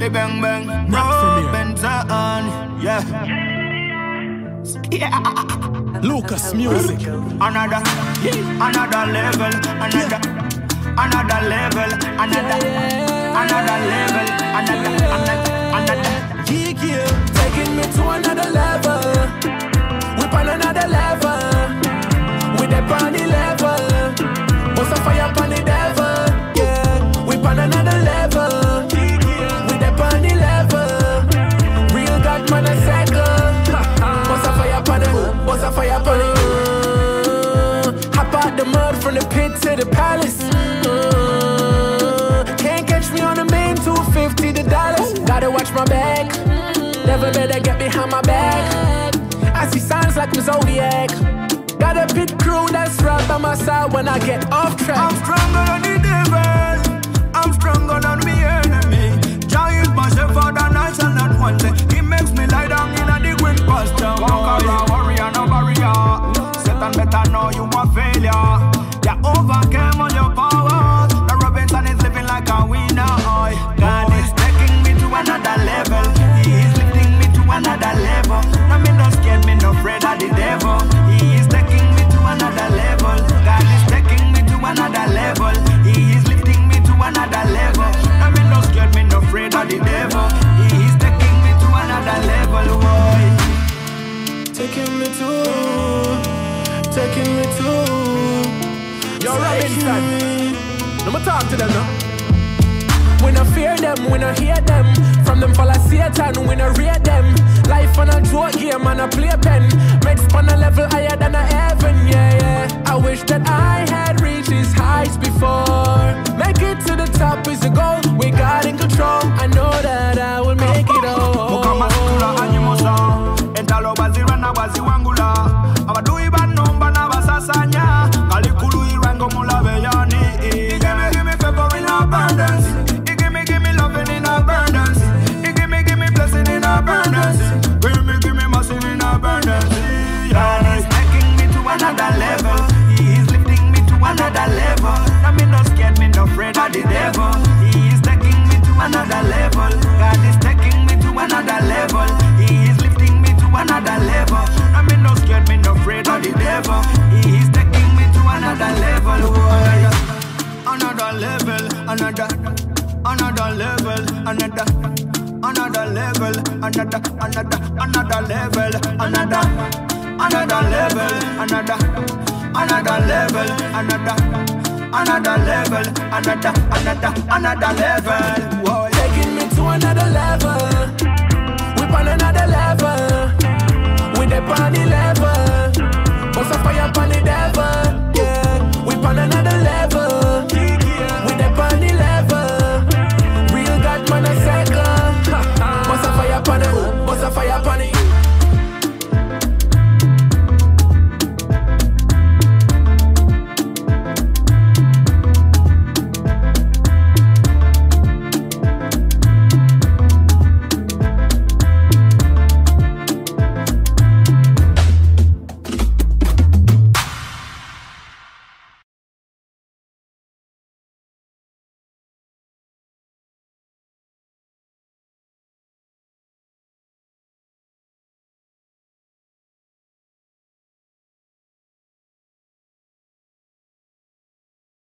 The bang bang, bro, Benza on, yeah. Lucas Music. Another level, another level, another level, another. Geeky, taking me to another level. We on another level. We dey on the level. What's a fire on the devil? Yeah, we on another level. We dey on the level. Real God man a cycle. What's a fire on it? What's a fire on it? Hop out the mud from the pit to the palace. Can't catch me on the main 250 the dollars. Gotta watch my back. Never better get behind my back. I see signs like my Zodiac. Got a big crew that's right by my side when I get off track. I'm stronger than the devil. I'm stronger than my enemy. Giant myself for the night and not one day. He makes me lie down in a the green pasture. Conqueror, warrior, no barrier. Satan better know you a failure. You overcame all your power. The Robinson is living like a winner. God is taking me to another level. He is lifting me to another level. No me no scared, me no afraid of the devil. He is taking me to another level. God is taking me to another level. He is lifting me to another level. No me no scared, me no afraid of the devil. He is taking me to another level. Boy. Taking me to Yo, Robinson. No more talk to them now. We no fear them, we no hear them. From them fall a Satan, we no rate them. Life on a joke game and a play pen. Makes on a level higher than a heaven, yeah, yeah. I wish that I had reached these heights before. Make it to the top is the goal, we got in control. I know that I will make it all. Give me favor in abundance. Give me loving in abundance. Give me blessing in abundance. Give me massive in abundance. God is taking me to another level. He is lifting me to another level. Now me no scared, me no afraid of the devil. He is taking me to another level. God is taking me to another level. He is lifting me to another level. Now me no scared, me no afraid of the devil. He is taking me to another level. Another level, another level, another level, another level, another level, another level, another level. Whoa. Taking me to another level. We on another level. We dey on the level. What's a fire on the devil?